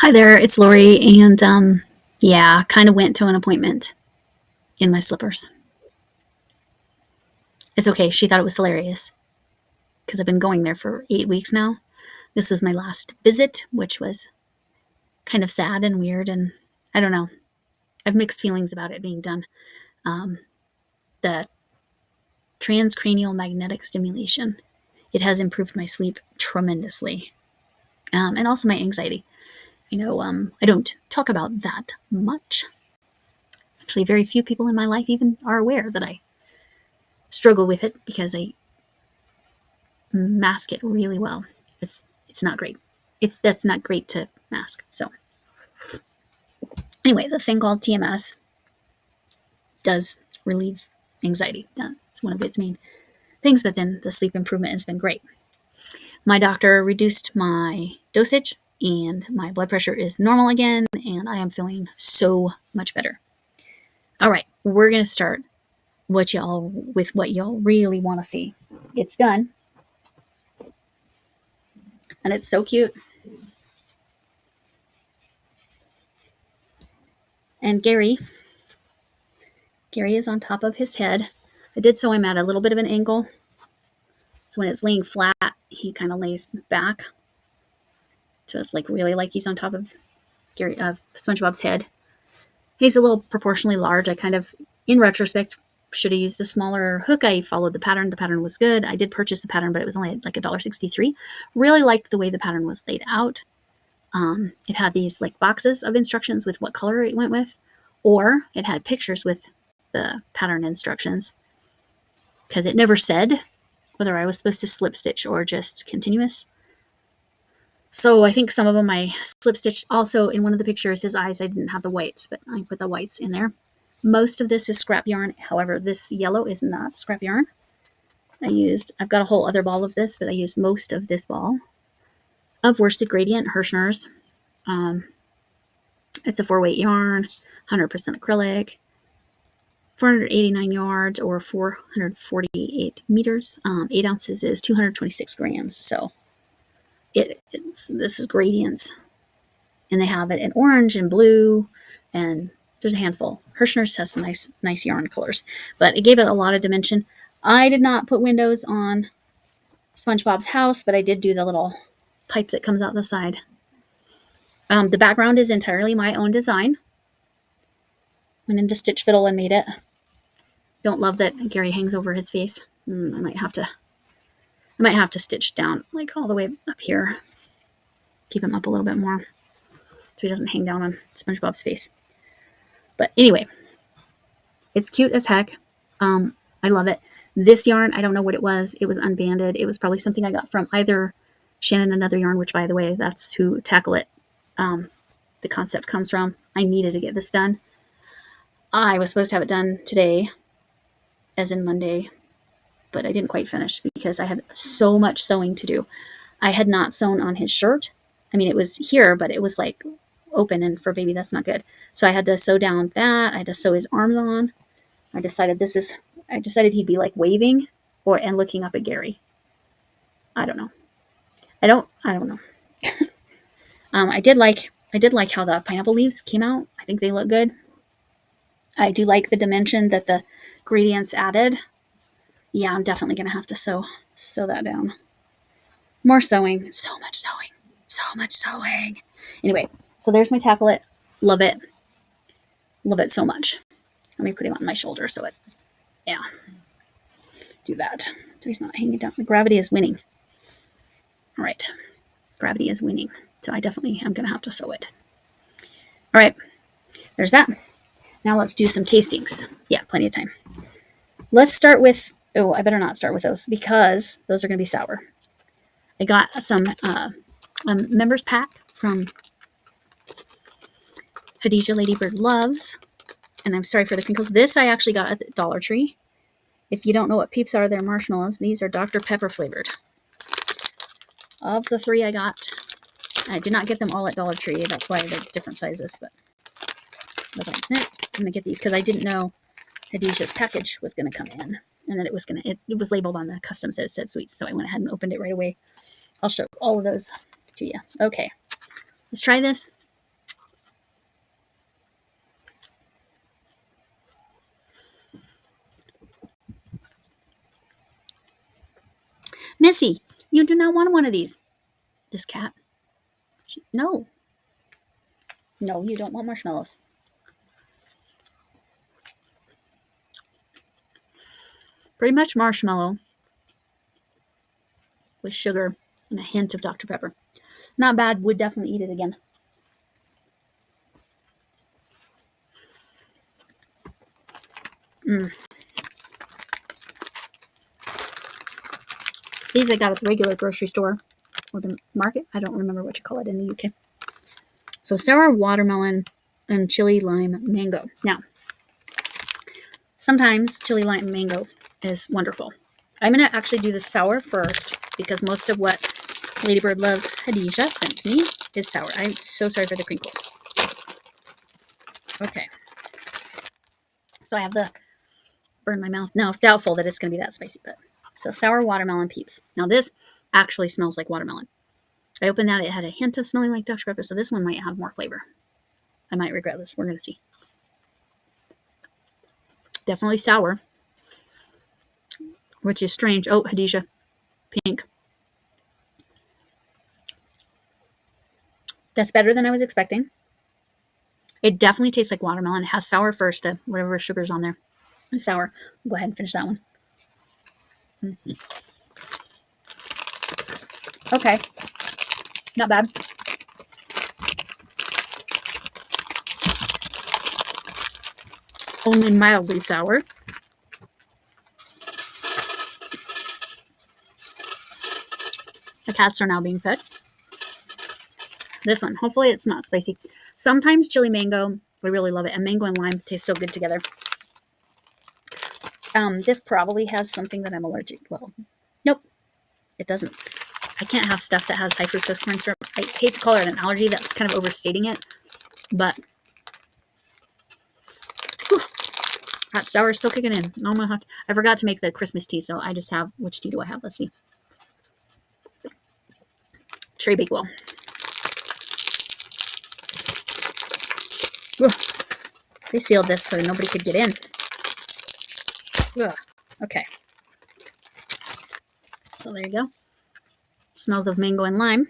Hi there, it's Lori, and yeah, kind of went to an appointment in my slippers. It's okay. She thought it was hilarious because I've been going there for 8 weeks now. This was my last visit, which was kind of sad and weird, and I don't know. I've mixed feelings about it being done. Um, the transcranial magnetic stimulation, it has improved my sleep tremendously, and also my anxiety. I don't talk about that much. Actually, very few people in my life even are aware that I struggle with it because I mask it really well. It's not great. That's not great to mask. So anyway, the thing called TMS does relieve anxiety. That's one of its main things. But then the sleep improvement has been great. My doctor reduced my dosage, and my blood pressure is normal again, and I am feeling so much better. All right, we're gonna start what y'all really want to see. It's done, and it's so cute. And Gary is on top of his head. I did sew him at a little bit of an angle. So when it's laying flat, he kind of lays back. So it's like really like he's on top of SpongeBob's head. He's a little proportionally large. I kind of, in retrospect, should have used a smaller hook. I followed the pattern. The pattern was good. I did purchase the pattern, but it was only like $1.63. Really liked the way the pattern was laid out. It had these like boxes of instructions with what color it went with, or it had pictures with the pattern instructions, because it never said whether I was supposed to slip stitch or just continuous. So I think some of them I slip stitched. Also in one of the pictures, his eyes, I didn't have the whites, but I put the whites in there. Most of this is scrap yarn. However, this yellow is not scrap yarn. I've got a whole other ball of this, but I used most of this ball of worsted gradient Hirschner's. It's a 4-weight yarn, 100% acrylic, 489 yards or 448 meters. 8 ounces is 226 grams. So this is gradients, and they have it in orange and blue, and there's a handful. Hirschner's has some nice yarn colors, but it gave it a lot of dimension. I did not put windows on SpongeBob's house, but I did do the little pipe that comes out the side. The background is entirely my own design. Went into Stitch Fiddle and made it. Don't love that Gary hangs over his face. I might have to stitch down like all the way up here. Keep him up a little bit more so he doesn't hang down on SpongeBob's face. But anyway, it's cute as heck. I love it. This yarn, I don't know what it was. It was unbanded. It was probably something I got from either Shannon Another Yarn, which, by the way, that's who Tackle It, the concept comes from. I needed to get this done. I was supposed to have it done today, as in Monday, but I didn't quite finish because I had so much sewing to do. I had not sewn on his shirt. I mean, it was here, but it was like open, and for baby, that's not good. So I had to sew down that. I had to sew his arms on. I decided he'd be like waving and looking up at Gary. I don't know. I don't know. I did like how the pineapple leaves came out. I think they look good. I do like the dimension that the gradients added. Yeah, I'm definitely going to have to sew that down. More sewing. So much sewing. So much sewing. Anyway, so there's my Tackle It. Love it. Love it so much. Let me put him on my shoulder do that. So he's not hanging down. The gravity is winning. All right. Gravity is winning. So I definitely am going to have to sew it. All right. There's that. Now let's do some tastings. Yeah, plenty of time. Let's start with, I better not start with those because those are going to be sour. I got some members pack from Hadijah Ladybird Loves. And I'm sorry for the crinkles. This I actually got at the Dollar Tree. If you don't know what Peeps are, they're marshmallows. These are Dr. Pepper flavored. Of the 3 I got, I did not get them all at Dollar Tree. That's why they're different sizes. But I was like, I'm going to get these because I didn't know Hadijah's package was going to come in. And then it was labeled on the customs that it said sweets. So I went ahead and opened it right away. I'll show all of those to you. Okay. Let's try this. Missy, you do not want one of these. This cat. No. No, you don't want marshmallows. Pretty much marshmallow with sugar and a hint of Dr. Pepper. Not bad. Would definitely eat it again. These I got at the regular grocery store or the market. I don't remember what you call it in the UK. So sour watermelon and chili lime mango. Now, sometimes chili lime mango is wonderful. I'm going to actually do the sour first because most of what Ladybird Loves Khadijah sent me is sour. I'm so sorry for the crinkles. Okay. So I have the burn my mouth. No, doubtful that it's going to be that spicy, but so sour watermelon peeps. Now this actually smells like watermelon. I opened that. It had a hint of smelling like Dr. Pepper, so this one might have more flavor. I might regret this. We're going to see. Definitely sour, which is strange. Oh, Khadijah, pink. That's better than I was expecting. It definitely tastes like watermelon. It has sour first, the whatever sugar's on there. It's sour. I'll go ahead and finish that one. Okay. Not bad. Only mildly sour. The cats are now being fed. This one, hopefully it's not spicy. Sometimes chili mango, I really love it, and mango and lime taste so good together. This probably has something that I'm allergic. Well, nope, it doesn't. I can't have stuff that has high fructose corn syrup. I hate to call it an allergy. That's kind of overstating it, but whew, hot sour is still kicking in. Oh, I forgot to make the Christmas tea, so I just have, which tea do I have? Let's see. Cherry Bakewell. Ugh. They sealed this so nobody could get in. Ugh. Okay. So there you go. Smells of mango and lime.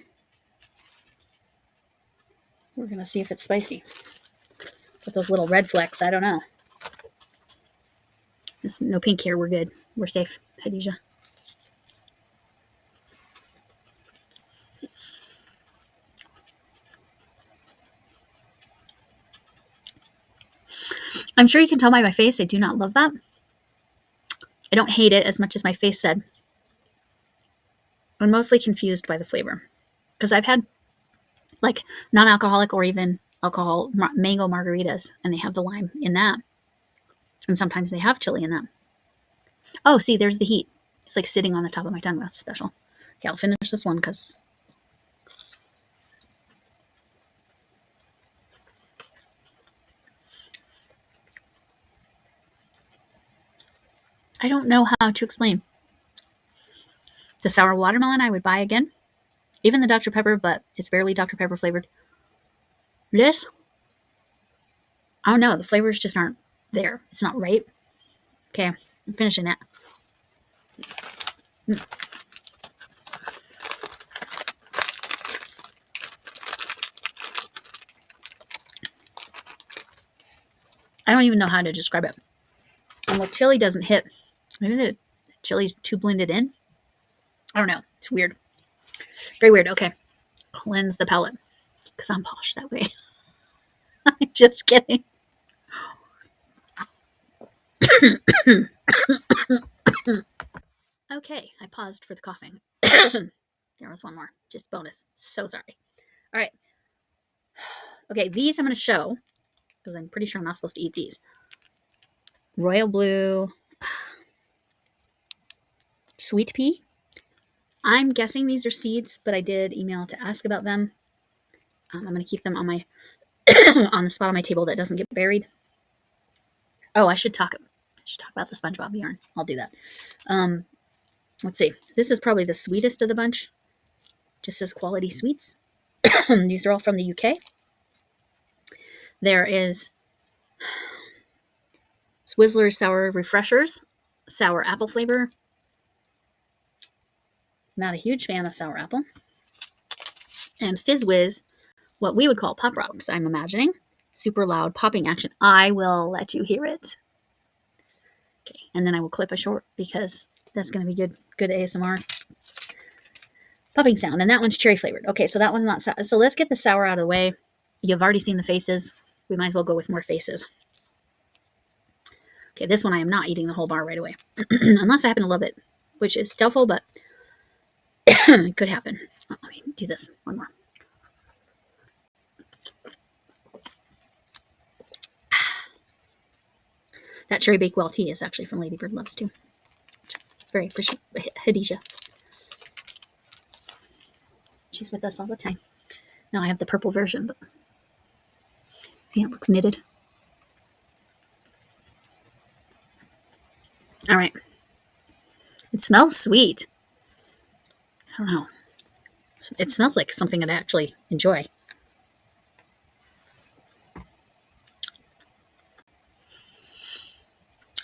We're going to see if it's spicy. With those little red flecks, I don't know. There's no pink here. We're good. We're safe, Khadijah. I'm sure you can tell by my face I do not love that. I don't hate it as much as my face said. I'm mostly confused by the flavor. Because I've had like non-alcoholic or even alcohol mango margaritas, and they have the lime in that. And sometimes they have chili in that. Oh, see, there's the heat. It's like sitting on the top of my tongue. That's special. Okay, I'll finish this one because I don't know how to explain. The sour watermelon I would buy again. Even the Dr. Pepper, but it's barely Dr. Pepper flavored. This, I don't know. The flavors just aren't there. It's not right. Okay, I'm finishing that. I don't even know how to describe it. And the chili doesn't hit. Maybe the chili's too blended in. I don't know. It's weird. Very weird. Okay. Cleanse the palate. Because I'm posh that way. I'm just kidding. Okay. I paused for the coughing. There was one more. Just bonus. So sorry. All right. Okay. These I'm going to show. Because I'm pretty sure I'm not supposed to eat these. Royal Blue. Sweet pea. I'm guessing these are seeds, but I did email to ask about them. I'm going to keep them on my on the spot on my table that doesn't get buried. Oh, I should talk about the SpongeBob yarn. I'll do that. Let's see. This is probably the sweetest of the bunch. Just says quality sweets. These are all from the UK. There is Swizzler Sour Refreshers, sour apple flavor. not a huge fan of sour apple. And Fizz Whiz, what we would call Pop Rocks, I'm imagining. Super loud popping action. I will let you hear it. Okay, and then I will clip a short because that's going to be good ASMR. Popping sound, and that one's cherry flavored. Okay, so that one's not sour. So let's get the sour out of the way. You've already seen the faces. We might as well go with more faces. Okay, this one I am not eating the whole bar right away. Unless I happen to love it, which is doubtful, but it could happen. Let me do this one more. That cherry bakewell tea is actually from Ladybird Loves too. Very appreciative. Hadija. She's with us all the time. Now I have the purple version, but yeah, it looks knitted. All right. It smells sweet. I don't know. It smells like something I'd actually enjoy.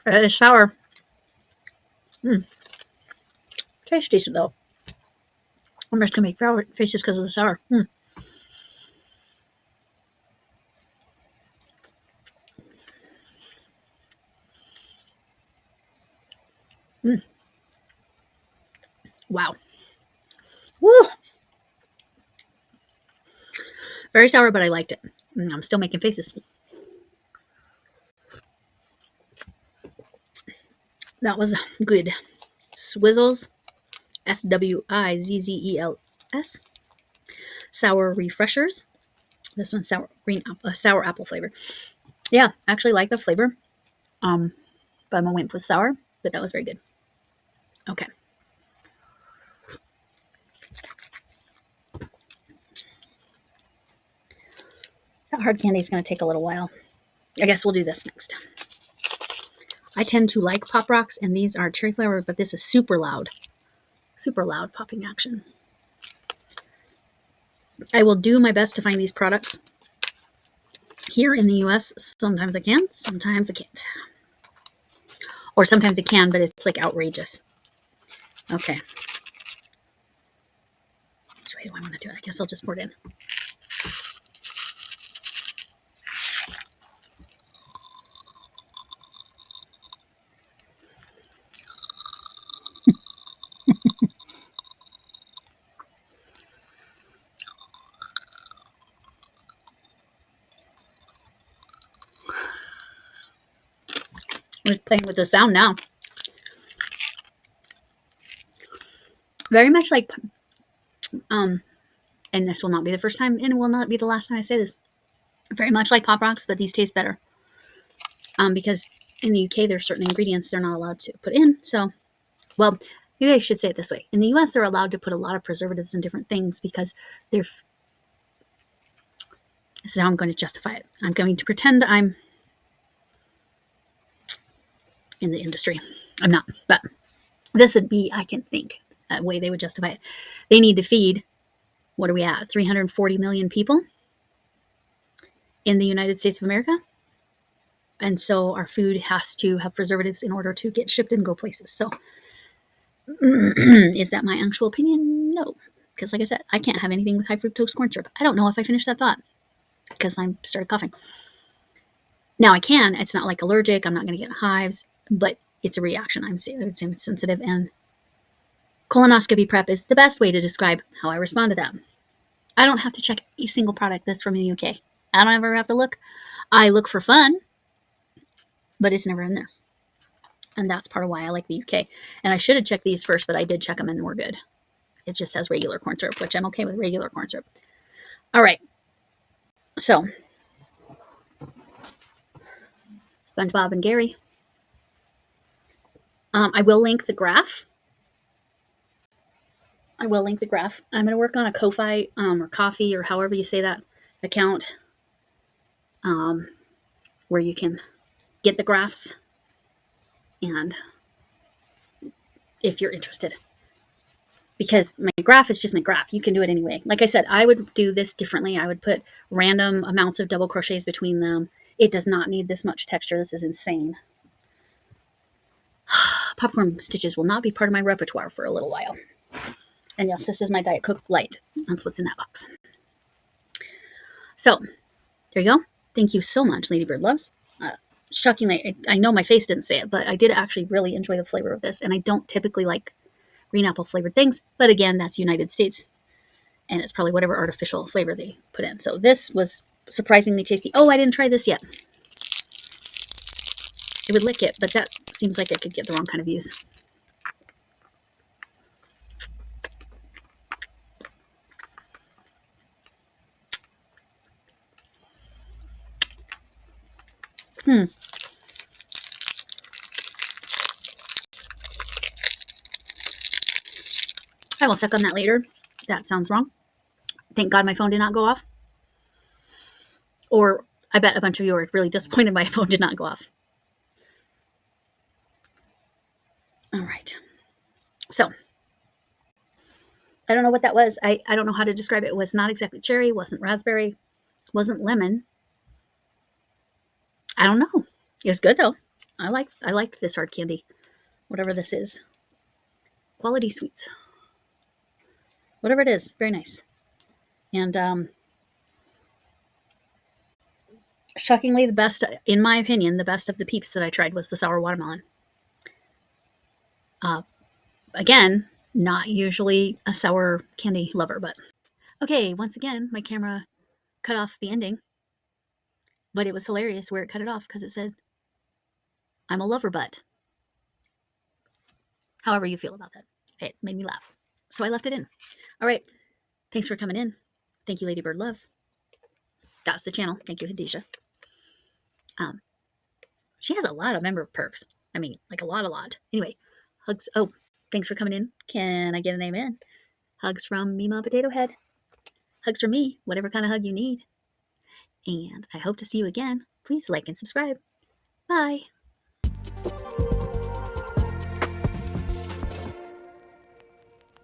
It's sour. Tastes decent though. I'm just gonna make faces because of the sour. Wow. Woo! Very sour, but I liked it. I'm still making faces. That was good. Swizzles, Swizzels, sour refreshers. This one's sour apple flavor. Yeah, I actually like the flavor. But I'm a wimp with sour, but that was very good. Okay. That hard candy is going to take a little while. I guess we'll do this next. I tend to like Pop Rocks, and these are cherry flavored, but this is super loud popping action. I will do my best to find these products here in the US. Sometimes I can, sometimes I can't. Or sometimes I can, but it's like outrageous. Okay. Which way do I want to do it? I guess I'll just pour it in. I'm playing with the sound now. Very much like, and this will not be the first time, and it will not be the last time I say this. Very much like Pop Rocks, but these taste better. Because in the UK, there's certain ingredients they're not allowed to put in. So, well, maybe I should say it this way. In the US, they're allowed to put a lot of preservatives and different things because this is how I'm going to justify it. I'm going to pretend I'm in the industry. I'm not, but this would be, I can think, a way they would justify it. They need to feed, what are we at, 340 million people in the United States of America? And so our food has to have preservatives in order to get shipped and go places. So is that my actual opinion? No. Because like I said, I can't have anything with high fructose corn syrup. I don't know if I finished that thought because I started coughing. Now I can. It's not like allergic. I'm not going to get hives, but it's a reaction. I would say I'm sensitive, and colonoscopy prep is the best way to describe how I respond to that. I don't have to check a single product that's from the UK. I don't ever have to look. I look for fun, but it's never in there. And that's part of why I like the UK. And I should have checked these first, but I did check them and we're good. It just says regular corn syrup, which I'm okay with regular corn syrup. All right. So, SpongeBob and Gary. I will link the graph. I'm going to work on a Ko-Fi or Coffee or however you say that account where you can get the graphs, and if you're interested, because my graph is just my graph. You can do it anyway. Like I said, I would do this differently. I would put random amounts of double crochets between them. It does not need this much texture. This is insane. Popcorn stitches will not be part of my repertoire for a little while. And yes, this is my Diet Coke Light. That's what's in that box. So there you go. Thank you so much, Ladybird Loves. Shockingly, I know my face didn't say it, but I did actually really enjoy the flavor of this. And I don't typically like green apple flavored things. But again, that's United States. And it's probably whatever artificial flavor they put in. So this was surprisingly tasty. Oh, I didn't try this yet. It would lick it, but that seems like I could get the wrong kind of views. I will suck on that later. That sounds wrong. Thank God my phone did not go off. Or I bet a bunch of you are really disappointed my phone did not go off. All right. So, I don't know what that was. I don't know how to describe it. It was not exactly cherry, wasn't raspberry, wasn't lemon. I don't know. It was good though. I liked this hard candy. Whatever this is. Quality Sweets. Whatever it is, very nice. And shockingly, the best, in my opinion, the best of the Peeps that I tried was the sour watermelon. Again, not usually a sour candy lover, but okay. Once again, my camera cut off the ending, but it was hilarious where it cut it off because it said, "I'm a lover butt." However you feel about that, it made me laugh, so I left it in. All right, thanks for coming in. Thank you, Ladybird Loves. That's the channel. Thank you, Hadisha. She has a lot of member perks. I mean, like a lot. Anyway, hugs. Oh, thanks for coming in. Can I get an amen? Hugs from Mima Potato Head. Hugs from me, whatever kind of hug you need. And I hope to see you again. Please like and subscribe. Bye.